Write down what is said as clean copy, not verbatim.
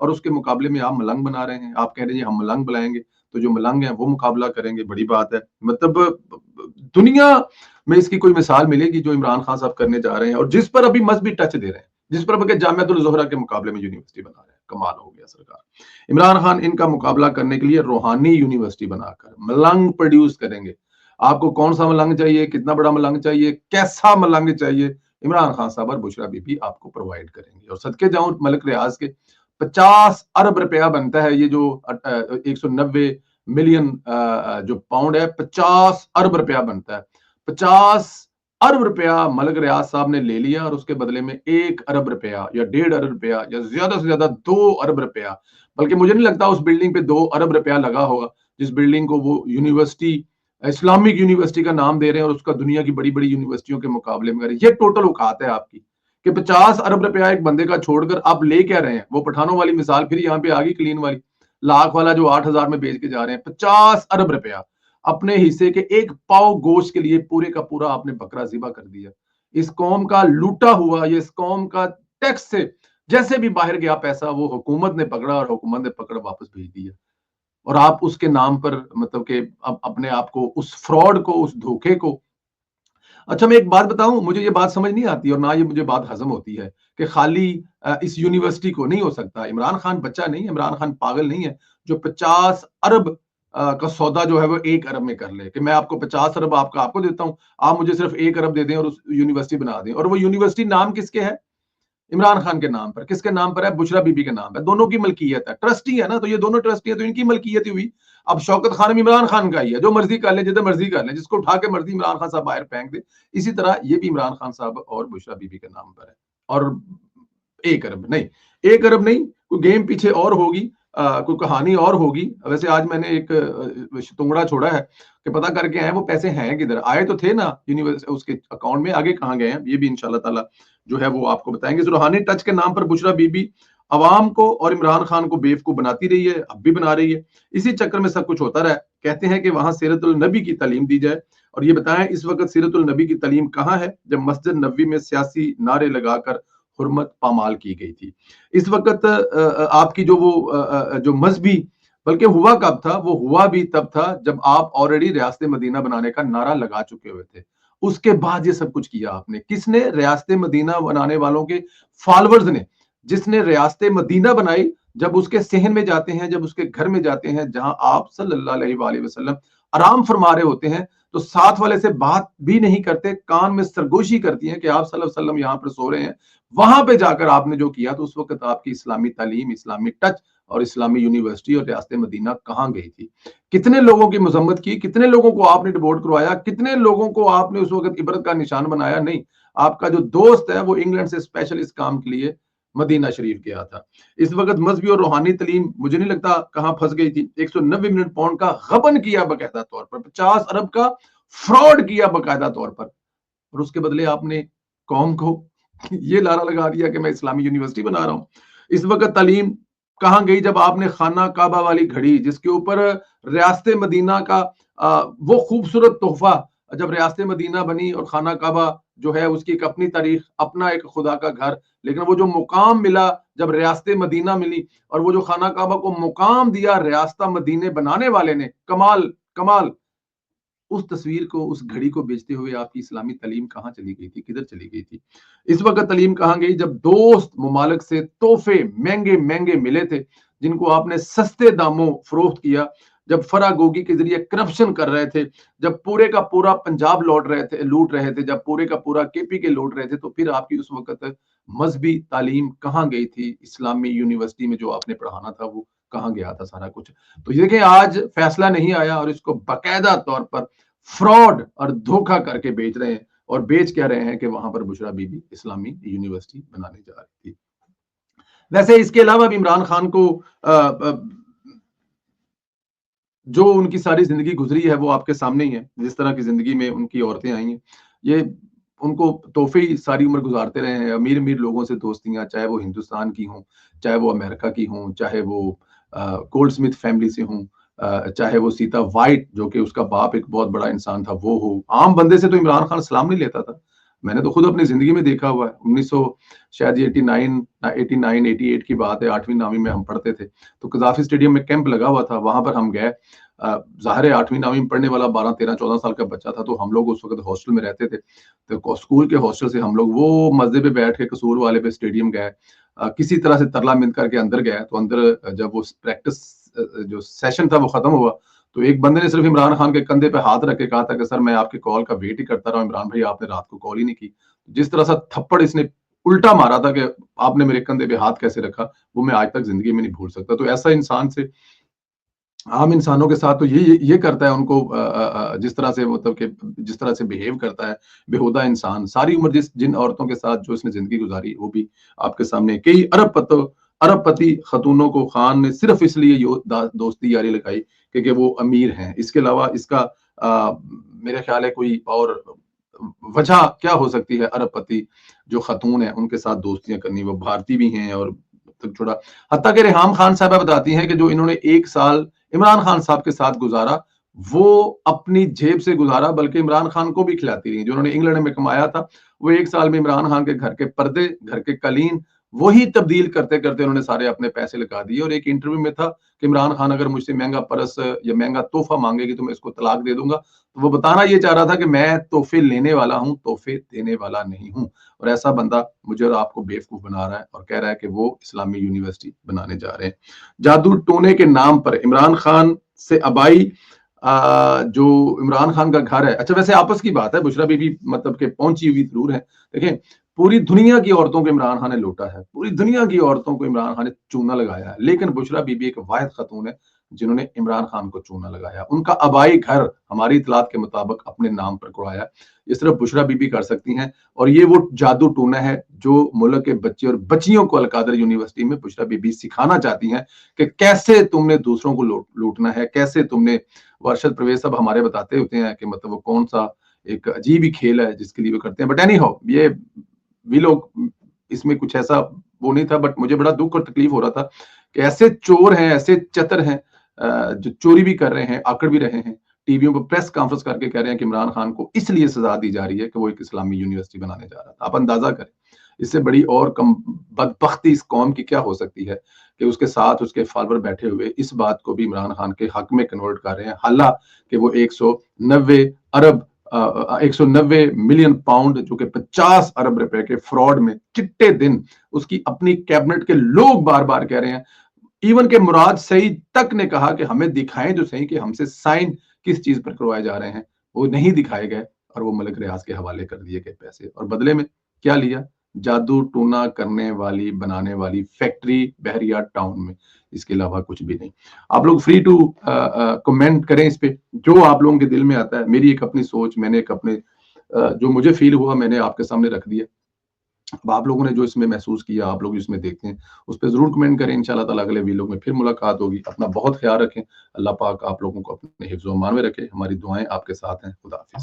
اور اس کے مقابلے میں آپ ملنگ بنا رہے ہیں. آپ کہہ رہے ہیں ہم ملنگ بلائیں گے تو جو ملنگ ہیں وہ مقابلہ کریں گے. بڑی بات ہے. مطلب دنیا میں اس کی کوئی مثال ملے گی جو عمران خان صاحب کرنے جا رہے ہیں اور جس پر ابھی مذہبی ٹچ دے رہے ہیں, جس پر اب جامعۃ الزہرا کے مقابلے میں یونیورسٹی بنا رہے ہیں. کمال ہو گیا سرکار. عمران خان ان کا مقابلہ کرنے کے لیے روحانی یونیورسٹی بنا کر ملنگ پروڈیوس کریں گے. آپ کو کون سا ملنگ چاہیے, کتنا بڑا ملنگ چاہیے, کیسا ملنگ چاہیے, عمران خان صاحب اور بشرا بی بی آپ کو پرووائڈ کریں گے. اور صدقے جاؤں ملک ریاض کے 50 ارب روپیہ بنتا ہے یہ جو 190 ملین جو پاؤنڈ ہے, 50 ارب روپیہ بنتا ہے. 50 ارب روپیہ ملک ریاض صاحب نے لے لیا اور اس کے بدلے میں 1 ارب روپیہ یا 1.5 ارب روپیہ یا زیادہ سے زیادہ 2 ارب روپیہ, بلکہ مجھے نہیں لگتا اس بلڈنگ پہ 2 ارب روپیہ لگا ہوگا جس بلڈنگ کو وہ یونیورسٹی اسلامک یونیورسٹی کا نام دے رہے ہیں اور اس کا دنیا کی بڑی بڑی یونیورسٹیوں کے مقابلے میں. یہ ٹوٹل اوقات ہے آپ کی کہ 50 ارب روپیہ ایک بندے کا چھوڑ کر آپ لے کیا رہے ہیں. وہ پٹھانوں والی مثال پھر یہاں پہ آ گئی, کلین والی, لاکھ والا جو 8,000 میں بیچ کے جا رہے ہیں. 50 ارب روپیہ اپنے حصے کے ایک پاؤ گوشت کے لیے پورے کا پورا آپ نے بکرا ذبح کر دیا. اس قوم کا لوٹا ہوا, یہ اس قوم کا ٹیکس سے جیسے بھی باہر گیا پیسہ وہ حکومت نے پکڑا اور حکومت نے پکڑ واپس بھیج دیا. اور آپ اس کے نام پر مطلب کہ اپنے آپ کو اس فراڈ کو, اس دھوکے کو. اچھا میں ایک بات بتاؤں, مجھے یہ بات سمجھ نہیں آتی اور نہ یہ مجھے بات ہضم ہوتی ہے کہ خالی اس یونیورسٹی کو نہیں ہو سکتا. عمران خان بچہ نہیں ہے, عمران خان پاگل نہیں ہے جو 50 ارب کا سودا جو ہے وہ 1 ارب میں کر لے کہ میں آپ کو 50 ارب آپ کو دیتا ہوں, آپ مجھے صرف 1 ارب دے دیں اور اس یونیورسٹی بنا دیں. اور وہ یونیورسٹی نام کس کے ہے؟ عمران خان کے نام پر. کس کے نام پر ہے؟ بشرا بی بی کے نام ہے. دونوں کی ملکیت ہے, ٹرسٹی ہے نا, تو یہ دونوں ٹرسٹی ہے تو ان کی ملکیت ہوئی. اب شوکت خان عمران خان کا ہی ہے, جو مرضی کر لیں, جتنے مرضی کر لیں, جس کو اٹھا کے مرضی عمران خان صاحب باہر پھینک دے. اسی طرح یہ بھی عمران خان صاحب اور بشرا بی بی کے نام پر ہے. اور 1 ارب نہیں, 1 ارب نہیں, کوئی گیم پیچھے اور ہوگی, کوئی کہانی اور ہوگی. ویسے آج میں نے ایک تنگڑا چھوڑا ہے کہ پتہ کر کے آئے وہ پیسے ہیں کدھر. آئے تو تھے نا یونیورسٹی اس کے اکاؤنٹ میں, آگے کہاں گئے ہیں یہ بھی انشاءاللہ تعالی جو ہے وہ آپ کو بتائیں گے. روحانی ٹچ کے نام پر بشرا بی بی عوام کو اور عمران خان کو بیوقوف بناتی رہی ہے, اب بھی بنا رہی ہے. اسی چکر میں سب کچھ ہوتا رہا. کہتے ہیں کہ وہاں سیرت النبی کی تعلیم دی جائے. اور یہ بتائیں اس وقت سیرت النبی کی تعلیم کہاں ہے جب مسجد نبوی میں سیاسی نعرے لگا کر حرمت پامال کی گئی تھی. اس وقت آپ کی جو وہ جو مذہبی, بلکہ ہوا کب تھا, وہ ہوا بھی تب تھا جب آپ آلریڈی ریاست مدینہ بنانے کا نعرہ لگا چکے ہوئے تھے. اس کے بعد یہ سب کچھ کیا آپ نے. کس نے؟ ریاست مدینہ بنانے والوں کے فالورز نے. جس نے ریاست مدینہ بنائی, جب اس کے صحن میں جاتے ہیں, جب اس کے گھر میں جاتے ہیں جہاں آپ صلی اللہ علیہ وآلہ وسلم آرام فرما رہے ہوتے ہیں, تو ساتھ والے سے بات بھی نہیں کرتے, کان میں سرگوشی کرتی ہیں کہ آپ صلی اللہ علیہ وسلم یہاں پر سو رہے ہیں. وہاں پہ جا کر آپ نے جو کیا, تو اس وقت آپ کی اسلامی تعلیم, اسلامی ٹچ اور اسلامی یونیورسٹی اور ریاست مدینہ کہاں گئی تھی؟ کتنے لوگوں کی مذمت کی, کتنے لوگوں کو آپ نے ڈیبورٹ کروایا, کتنے لوگوں کو آپ نے اس وقت عبرت کا نشان بنایا؟ نہیں, آپ کا جو دوست ہے وہ انگلینڈ سے اسپیشل اس کام کے لیے مدینہ شریف گیا تھا. اس وقت مذہبی اور روحانی تعلیم مجھے نہیں لگتا کہاں پھنس گئی تھی. 190 ملین پاؤنڈ کا غبن کیا باقاعدہ طور پر, 50 ارب کا فراڈ کیا باقاعدہ طور پر, اور اس کے بدلے آپ نے قوم کو یہ لارا لگا دیا کہ میں اسلامی یونیورسٹی بنا رہا ہوں. اس وقت تعلیم کہاں گئی جب آپ نے خانہ کعبہ والی گھڑی, جس کے اوپر ریاست مدینہ کا وہ خوبصورت تحفہ, جب ریاست مدینہ بنی اور خانہ کعبہ جو ہے اس کی ایک اپنی تاریخ, اپنا ایک خدا کا گھر, لیکن وہ جو مقام ملا جب ریاست مدینہ ملی اور وہ جو خانہ کعبہ کو مقام دیا ریاستہ مدینے بنانے والے نے, کمال کمال. اس تصویر کو, اس گھڑی کو بیچتے ہوئے آپ کی اسلامی تعلیم کہاں چلی گئی تھی, کدھر چلی گئی تھی؟ اس وقت تعلیم کہاں گئی جب دوست ممالک سے تحفے مہنگے مہنگے ملے تھے جن کو آپ نے سستے داموں فروخت کیا, جب فراگوگی کے ذریعے کرپشن کر رہے تھے, جب پورے کا پورا پنجاب لوٹ رہے تھے, جب پورے کا پورا کے پی کے لوٹ رہے تھے, تو پھر آپ کی اس وقت مذہبی تعلیم کہاں گئی تھی؟ اسلامی یونیورسٹی میں جو آپ نے پڑھانا تھا وہ کہاں گیا تھا سارا کچھ؟ تو یہ کہ آج فیصلہ نہیں آیا اور اس کو باقاعدہ طور پر فراڈ اور دھوکہ کر کے بیچ رہے ہیں, اور بیچ کیا رہے ہیں کہ وہاں پر بشرا بی بی اسلامی یونیورسٹی بنانے جا رہی تھی. ویسے اس کے علاوہ بھی عمران خان کو جو ان کی ساری زندگی گزری ہے وہ آپ کے سامنے ہی ہے. جس طرح کی زندگی میں ان کی عورتیں آئی ہیں, یہ ان کو تحفے ہی ساری عمر گزارتے رہے ہیں. امیر امیر لوگوں سے دوستیاں, چاہے وہ ہندوستان کی ہوں, چاہے وہ امریکہ کی ہوں, چاہے وہ گولڈ سمتھ فیملی سے ہوں, چاہے وہ سیتا وائٹ جو کہ اس کا باپ ایک بہت بڑا انسان تھا وہ ہو. عام بندے سے تو عمران خان سلام نہیں لیتا تھا. میں نے تو خود اپنی زندگی میں دیکھا ہوا ہے. 1900 شاید یہ 89 کی بات ہے. 8ویں 9ویں میں ہم پڑھتے تھے تو قذافی اسٹیڈیم میں کیمپ لگا ہوا تھا, وہاں پر ہم گئے. ظاہر ہے 8ویں 9ویں میں پڑھنے والا 12 13 14 سال کا بچہ تھا, تو ہم لوگ اس وقت ہاسٹل میں رہتے تھے. تو اسکول کے ہاسٹل سے ہم لوگ وہ مسجد پہ بیٹھ کے قصور والے پہ اسٹیڈیم گئے, کسی طرح سے ترلا مند کر کے اندر گئے. تو اندر جب وہ پریکٹس جو سیشن تھا وہ ختم ہوا, تو ایک بندے نے صرف عمران خان کے کندھے پہ ہاتھ رکھ کے کہا تھا کہ سر میں آپ کے کال کا ویٹ ہی کرتا رہا ہوں, عمران بھائی آپ نے رات کو کال ہی نہیں کی. جس طرح سے تھپڑ اس نے الٹا مارا تھا کہ آپ نے میرے کندھے پہ ہاتھ کیسے رکھا, وہ میں آج تک زندگی میں نہیں بھول سکتا. تو ایسا انسان سے, عام انسانوں کے ساتھ تو یہ کرتا ہے ان کو, جس طرح سے مطلب کہ جس طرح سے بہیو کرتا ہے بےہودہ انسان. ساری عمر جن عورتوں کے ساتھ جو اس نے زندگی گزاری وہ بھی آپ کے سامنے. کئی ارب پتی خاتونوں کو خان نے صرف اس لیے دوستی یاری لگائی کہ وہ امیر ہیں. اس کے علاوہ اس کا میرے خیال ہے کوئی اور وجہ کیا ہو سکتی ہے ارب پتی جو خاتون ہیں ان کے ساتھ دوستیاں کرنی؟ وہ بھارتی بھی ہیں اور چھوڑا, حتیٰ کہ ریحام خان صاحبہ بتاتی ہیں کہ جو انہوں نے 1 سال عمران خان صاحب کے ساتھ گزارا وہ اپنی جیب سے گزارا, بلکہ عمران خان کو بھی کھلاتی رہی. جو انہوں نے انگلینڈ میں کمایا تھا وہ 1 سال میں عمران خان کے گھر کے پردے, گھر کے قالین وہی تبدیل کرتے کرتے انہوں نے سارے اپنے پیسے لگا دیے. اور ایک انٹرویو میں تھا کہ عمران خان اگر مجھ سے مہنگا پرس یا مہنگا تحفہ مانگے گی تو میں اس کو طلاق دے دوں گا. تو وہ بتانا یہ چاہ رہا تھا کہ میں تحفے لینے والا ہوں, تحفے دینے والا نہیں ہوں. اور ایسا بندہ مجھے اور آپ کو بیوقوف بنا رہا ہے اور کہہ رہا ہے کہ وہ اسلامی یونیورسٹی بنانے جا رہے ہیں. جادو ٹونے کے نام پر عمران خان سے ابائی جو عمران خان کا گھر ہے. اچھا ویسے آپس کی بات ہے, بشرا بی بی مطلب کہ پہنچی ہوئی ضرور ہے. دیکھیں پوری دنیا کی عورتوں کو عمران خان نے لوٹا ہے, پوری دنیا کی عورتوں کو عمران خان نے چونا لگایا ہے, لیکن بشرا بی بی ایک واحد خاتون ہے جنہوں نے عمران خان کو چونا لگایا. ان کا آبائی گھر ہماری اطلاعات کے مطابق اپنے نام پر کرایا. اس طرح بشرا بی بی کر سکتی ہیں. اور یہ وہ جادو ٹونا ہے جو ملک کے بچے اور بچیوں کو القادر یونیورسٹی میں بشرا بی بی سکھانا چاہتی ہیں کہ کیسے تم نے دوسروں کو لوٹنا ہے, کیسے تم نے. ارشد پرویز صاحب ہمارے بتاتے ہوتے ہیں کہ مطلب وہ کون سا ایک عجیب ہی کھیل ہے جس کے لیے وہ کرتے ہیں. بٹ اینی ہاؤ یہ بھی لوگ اس میں کچھ ایسا وہ نہیں تھا. بٹ مجھے بڑا دکھ اور تکلیف ہو رہا تھا کہ ایسے چور ہیں, ایسے چتر ہیں جو چوری بھی کر رہے ہیں, آکڑ بھی رہے ہیں, ٹی ویوں پہ پریس کانفرنس کر کے کہہ رہے ہیں کہ عمران خان کو اس لیے سزا دی جا رہی ہے کہ وہ ایک اسلامی یونیورسٹی بنانے جا رہا تھا. آپ اندازہ کریں اس سے بڑی اور بدبختی اس قوم کی کیا ہو سکتی ہے کہ اس کے ساتھ اس کے فالوور بیٹھے ہوئے اس بات کو بھی عمران خان کے حق میں کنورٹ کر رہے ہیں, حالانکہ وہ 190 ملین پاؤنڈ جو کہ 50 ارب روپے کے فراڈ میں چٹے دن اس کی اپنی کیبنٹ کے لوگ بار بار کہہ رہے ہیں. ایون کہ مراد سعید تک نے کہا کہ ہمیں دکھائیں جو صحیح کہ ہم سے سائن کس چیز پر کروائے جا رہے ہیں, وہ نہیں دکھائے گئے اور وہ ملک ریاض کے حوالے کر دیے گئے پیسے. اور بدلے میں کیا لیا؟ جادو ٹونا کرنے والی بنانے والی فیکٹری بحریہ ٹاؤن میں, اس کے علاوہ کچھ بھی نہیں. آپ لوگ فری ٹو کمنٹ کریں اس پہ جو آپ لوگوں کے دل میں آتا ہے. میری ایک اپنی سوچ, میں نے ایک اپنے جو مجھے فیل ہوا میں نے آپ کے سامنے رکھ دیا. اب آپ لوگوں نے جو اس میں محسوس کیا, آپ لوگ اس میں دیکھتے ہیں, اس پہ ضرور کمنٹ کریں. انشاءاللہ تعالی اگلے ویڈیو میں پھر ملاقات ہوگی. اپنا بہت خیال رکھیں. اللہ پاک آپ لوگوں کو اپنے حفظ و امان میں رکھے. ہماری دعائیں آپ کے ساتھ ہیں. خدا حافظ.